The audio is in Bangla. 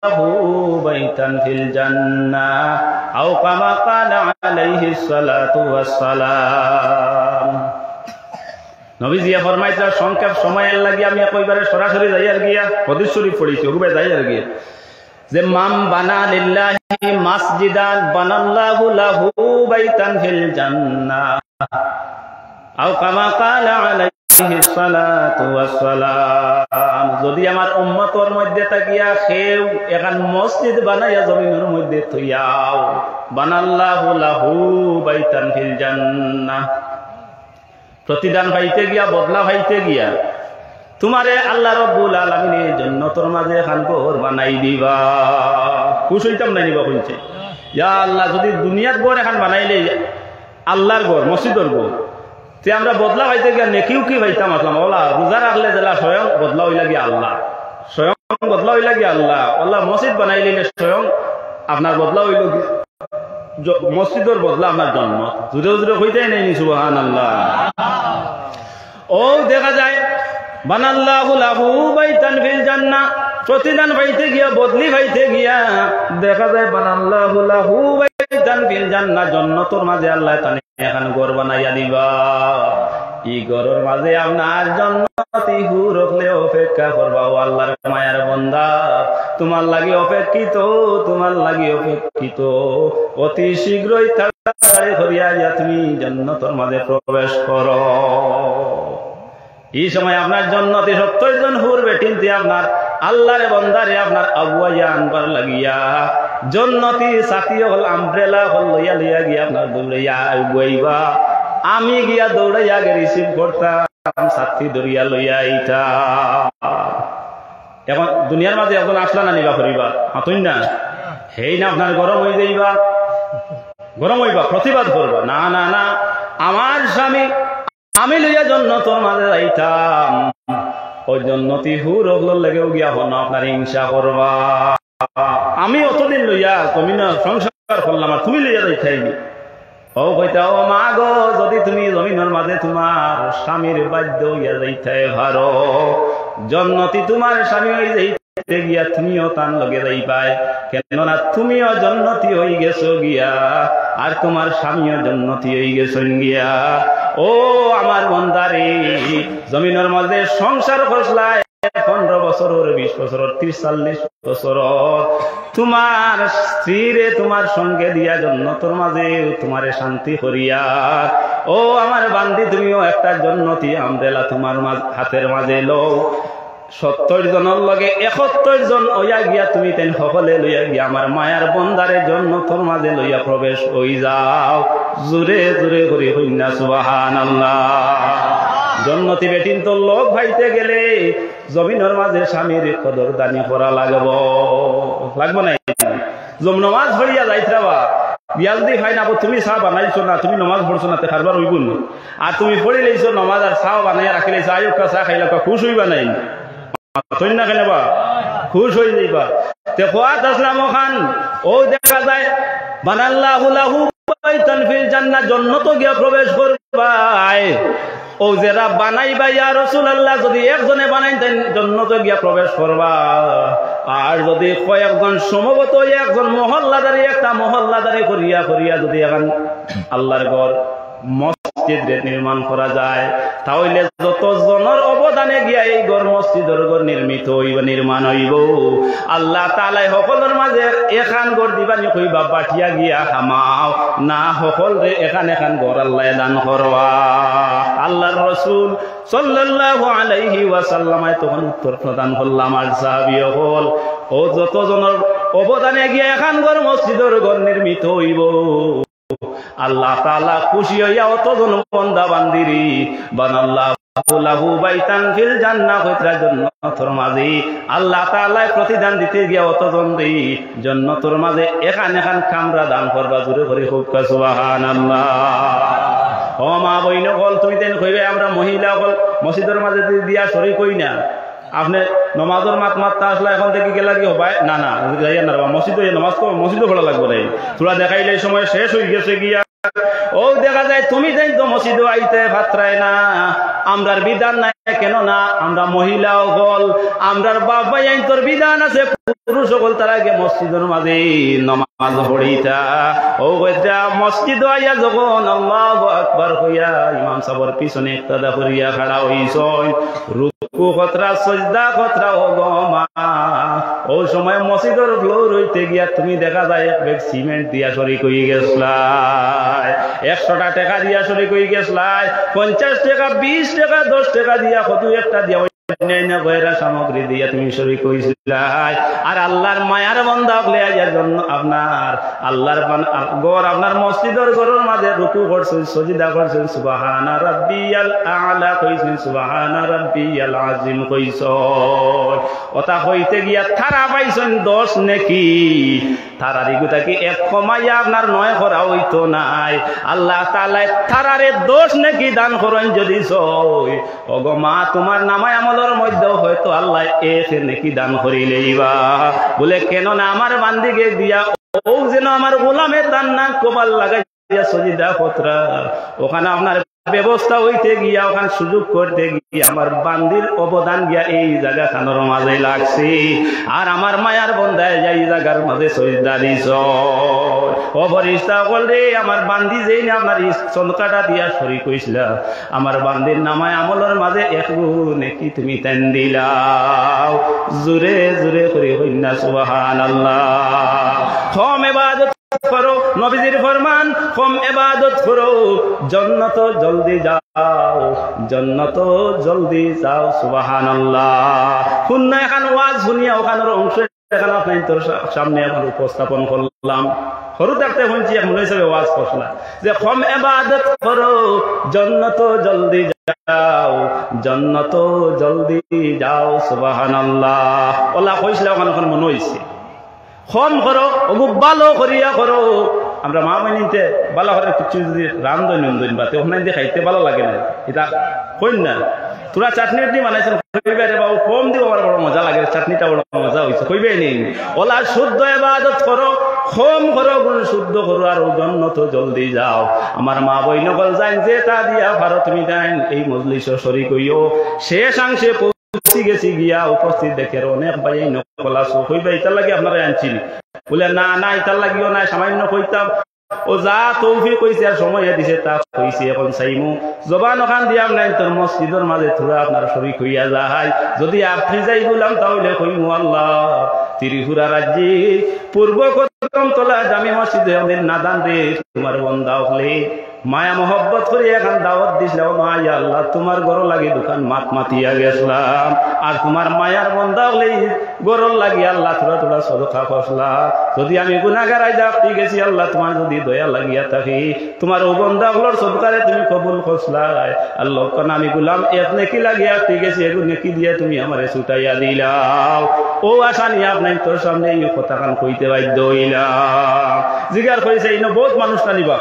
লাহু বাইতান ফিল জান্নাহ আও কামা ক্বালা আলাইহিস সালাতু ওয়াস সালাম। নবীজিয়া ফরমাইতা সংক্ষেপ সময়ের লাগি আমি কইবারে সরাসরি যাই আর গিয়া হাদিস শরীফ পড়িছি ওগুবে যাই আর গিয়া যে মান বানা লিল্লাহি মাসজিদান বানাল্লাহু লাহু বাইতান ফিল জান্নাহ আও কামা ক্বালা আলাইহিস সালাতু ওয়াস সালাম। যদি আমার উম্মতের মধ্যে তাকিয়া কেউ এখন মসজিদ বানাইয়া জমিনের মধ্যে থইয়াও বানাল্লাহু লাহু বাইতান ফিল জান্নাহ, প্রতিদান পাইতে গিয়া বদলা পাইতে গিয়া তোমারে আল্লাহ রাব্বুল আলামিনের জান্নাতের মাঝে খান ঘর বানাই দিবা। খুশ হইতাম না নিবা কইছে ইয়া আল্লাহ যদি দুনিয়ার ঘর এখন বানাইলে আল্লাহর ঘর মসজিদের ঘর তে আমরা বদলা পাইতে গিয়া নেকিও কি পাইতাম আসলাম ওলা রোজা রাখলে জেলা স্বয়ং বদলা হইলা গিয়া আল্লাহ, স্বয়ং বদলা হইলা গিয়া আল্লাহ। আল্লাহ মসজিদ বানাইলে স্বয়ং আপনার বদলা হইল মসজিদের বদলা আপনার জন্ম জুড়ে জুড়ে হইতে নেই সুবহানাল্লাহ। ও দেখা যায় বানাল্লাহু লাহু বাইতান ফিল জান্নাহ, প্রতিদান পাইতে গিয়া বদলি পাইতে গিয়া দেখা যায় বানাল্লাহু লাহু বাইতান ফিল জান্নাহ, জান্নাতের মাঝে আল্লাহ তাআলা এখন ঘর বানাইয়া দিবা। এই ঘরের মাঝে আপনার জান্নাতি হুর রাখলে অপেক্ষা করবা। ও আল্লাহর মায়ার বান্দা তোমার লাগি অপেক্ষিত, তোমার লাগি অপেক্ষিত, অতি শীঘ্রই তাড়াতাড়ি করিয়া তুমি জান্নাতের মাঝে প্রবেশ করো। এই সময় আপনার জান্নাতে 70 জন হুর বেটিনতে আপনার আল্লাহর বান্দারে আপনার আগুয়াইয়া আনবার লাগিয়া জান্নাতি সাথী হল আমব্রেলা হল লইয়া লইয়া গিয়া আপনার দৌড়াইয়া আগুয়াইবা। আমি গিয়া দৌড়াইয়া আগে রিসিভ করতাম, সাথী দৌড়িয়া লইয়া আইতা। এখন দুনিয়ার মাঝে এখন আসলা না নিবা করিবা হাতুন না হেই না আপনার গরম হয়ে যাইবা, গরম হইবা প্রতিবাদ করবা না না না আমার স্বামী আমি লইয়া জান্নাতের মাঝে যাইতাম, ওই জান্নাতি হুর ওগুলোর লেগেও গিয়া হন আপনার হিংসা করবা। আমি অতদিন লইয়া তুমি না সংসার করলাম আর তুমি লইয়া যাইতাইনি। ও কইতা ও মা গো যদি তুমি জমিনের মাঝে তোমার স্বামীর বাধ্য হইয়া যাইতে পারো, জান্নাতি তোমার স্বামী হয়ে যাইতে গিয়া তুমিও তান লগে যাইবাই, কেননা তুমিও জান্নাতি হয়ে গেছো গিয়া আর তোমার স্বামীও জান্নাতি হয়ে গেছেন গিয়া। ও আমার বান্দারে জমিনের মাঝে সংসার করছলাই 15 বছর 20 বছর 30-40 বছর তোমার স্ত্রীরে তোমার সঙ্গে দিয়া জান্নাতের মাঝে তোমারে শান্তি করিয়া ও আমার বান্দি তুমিও একটা জান্নাতি আমব্রেলা তোমার হাতের মাঝে লও। 70 জনের লগে 71 জন হইয়া গিয়া তুমি তেন সকলে লইয়া গিয়া আমার মায়ার বন্দারে জান্নাতের মাঝে লইয়া প্রবেশ হই যাও। জোরে জোরে করি হইনা সুবহানাল্লাহ। জান্নাতি বেটিন তো লোক ভাইতে গেলে জমিনের মাঝে স্বামীর কদর দানি করা লাগবো না। নমাজ পড়িয়া যাইতাবা বিয়াল দি খাই না তুমি চা বানাইছো না, তুমি নমাজ পড়ছো না খারবার হইব না, আর তুমি পড়ি লইছো নমাজ আর চা বানাইয়া রাখি লাইছো আয়ুকা চা খাইলা খুশ হইবা নাই না কেনবা খুশ হয়ে যাইবা। তে খোয়াত আসলাম খান ও দেখা যায় বানাল্লাহু লাহু বাইতান ফিল জান্নাহ, জান্নাত গিয়া প্রবেশ করবাই। ও যারা বানাইবা ইয়া রাসূলুল্লাহ যদি একজনে বানাইতেন জান্নাতে গিয়া প্রবেশ করবা, আর যদি কয়েকজন সম্ভবত একজন মহল্লাদারি একটা মহল্লাদারি করিয়া করিয়া যদি এখন আল্লাহর ঘর মসজিদ নির্মাণ করা যায় তাহলে যত জনের অবদানে গিয়া এই ঘর মসজিদের ঘর নির্মিত হইব নির্মাণ হইব। আল্লাহ তাআলা সকলের মাঝে এখান ঘর দিবানি কইবা পাঠিয়া গিয়া খামাও না, সকলরে এখান এখান ঘর আল্লাহ দান করবা। আল্লাহর রাসূল সাল্লাল্লাহু আলাইহি ওয়াসাল্লাম তখন উত্তর প্রদান করলাম আর সাহাবী হল ও যত জনের অবদানে গিয়া এখান ঘর মসজিদের ঘর নির্মিত হইব আল্লাহ তাআলা খুশি হইয়া অতজন বান্দা বান্দিরি বানাল্লাহু লাহু বাইতান ফিল জান্নাহ কইরা জান্নাতের মাঝে আল্লাহ তাআলা প্রতিদান দিতে গিয়া অতজন দেই জান্নাতের মাঝে এখান এখান কামরা দান করবা। জোরে করে হোক সুবহানাল্লাহ। ও মা বইন হল তুমি তেন কইবে আমরা মহিলা হল মসজিদের মাঝে দিয়া শরীক হই না, আপনি নমাজের মাত্রা আসলে এখন থেকে গেলা কি হবে না না যাইয়া না মসজিদে নমাজ তো মসজিদে পড়া লাগবে না, তোরা দেখাইলে এই সময় শেষ হয়ে গেছে গিয়া। ও দেখা যায় তুমি যাই তো মসজিদে আইতে ভাত্রায় না, আমরার বিধান নাই কেন না আমরা মহিলা হল আমরার বাপ ভাই তোর বিধান আছে পুরুষ সকল তারা গিয়ে মসজিদের মাঝে নমাজ পড়িতা ও কইতা মসজিদ আইয়া যখন আল্লাহু আকবার কইয়া ইমাম সাহেবের পিছনে ইক্তাদা করিয়া খাড়া হইছই রুকু কতরা সাজদা কতরা ও গো মা ও সময় মসজিদের ফ্লোর হইতে গিয়া তুমি দেখা যায় এক ব্যাগ সিমেন্ট দিয়া শরীক হয়ে গেছলাই 100 টাকা দিয়া শরীক হয়ে গেছলাই 50 টাকা 20 টাকা 10 টাকা দিয়া কত একটা দিয়া সামগ্রী দিয়া তুমি শরীক হইছিলাই আর আল্লাহর মায়ার বান্দা হলে এর জন্য আপনার আল্লাহর ঘর আপনার মসজিদের ঘরের মাঝে রুকু করছেন সজিদা করছেন সুবহানা রাব্বিয়াল আ'লা কইছেন সুবহানা রাব্বিয়াল আযীম কইছেন ওটা হইতে গিয়া তারা পাইছেন 10 নেকি তারারি গুতা কি এক কমাইয়া আপনার 9 করা হইতো নাই আল্লাহ তাআলা তারারে 10 নেকি দান করেন যদি সই ওগো মা তোমার নামায় আমলের মধ্যে হয়তো আল্লাহ এক নেকি দান করিলেইবা বলে কেন না আমার বান্দিকে দিয়া ও যেন আমার গোলামের দান না কপাল লাগাইয়া সজিদা কতরা ওখানে আপনার ব্যবস্থা হইতে গিয়া ওখানে সুযোগ করতে গিয়ে আমার বান্দির অবদান গিয়া এই জায়গা খানোর মাঝে লাগছে আর আমার মায়ার বন্ধায় যাই জায়গার মাঝে সজিদা দিছ ও ফরিস্তা বলরে আমার বান্দি যেই না আপনার চন্দকাটা দিয়া শরীক হইছিল আমার বান্দির নামায় আমলের মাঝে এক নেকি তুমি তেন দিলাও জোরে জোরে করে হইনা সুবহানাল্লাহ কম ইবাদত করো নবীজির ফরমান কম ইবাদত করো জান্নাত জলদি যাও জান্নাত জলদি যাও সুবহানাল্লাহ শুননা এখন ওয়াজ শুনিয়া ওখানের অংশ এখন আপনার তোর সামনে আমার উপস্থাপন করলাম সরু দেখতে শুনছি মনে হিসাবে ওয়াজ করলা যে কম ইবাদত করো জান্নাত জলদি যাও জান্নাত জলদি যাও সুবহানাল্লাহ ওলা কইছিল ওখানে মনে হইছে কম করো অমুক ভালো করিয়া করো আমরা মা মানিতে ভালো করে কিছু যদি রান্ধন নন্দন বা ওখানে দিয়ে খাইতে ভালো লাগে না এটা কই না তোরা চাটনি টাটনি বানাইছেন কইবে রে বাবু কম দিব আমার বড় মজা লাগে চাটনিটা বড় মজা হইছে কইবে নি ওলা শুদ্ধ ইবাদত করো কম করো গুণ শুদ্ধ করো আর জান্নাত জলদি যাও আমার মা বই নকল যান যে তা দিয়া ভারত তুমি দেন এই মজলিসে শরীক হইও শেষাংশে গেছি গিয়া উপস্থিত দেখে অনেক ভাই নকলা হইবে এটার লাগে আপনারা আনছি বলে না না এটার লাগিও না সামান্য কইতাম ও যা তৌফিক কইছে আর সময় দিছে তা কইছে এখন চাইমু জবান ওখান দিয়া নাই তোর মসজিদের মাঝে থোড়া আপনার শরীক হইয়া যায় যদি আপনি যাই বললাম তাহলে কইমু আল্লাহ ত্রিপুরা রাজ্যে পূর্ব কদমতলা জামি মসজিদে আমাদের নাদান রে তোমার বন্দা হলে মায়া মোহব্বত করে এখন দাওয়াত দিছিলাম মায়া আল্লাহ তোমার ঘর লাগে দোকান মাতিয়া গেছিলাম আর তোমার মায়ার বন্ধা হলে ঘর লাগি আল্লাহ থোড়া থোড়া সদকা করলা যদি আমি গুনাহগার আইজা আপনি গেছি আল্লাহ তোমার যদি দয়া লাগিয়া থাকি তোমার ও বন্ধা হলোর সদকারে তুমি কবুল করলাই আল্লাহ কারণ আমি গুলাম এক নেকি লাগিয়া আপনি গেছি এগুলো নেকি দিয়ে তুমি আমারে ছুটাইয়া দিলাও ও আশা নিয়ে আপনার তোর সামনে এই কথা কান কইতে বাধ্য হইলাম জিজ্ঞাসা করেছে এই বহুত মানুষ না নিবা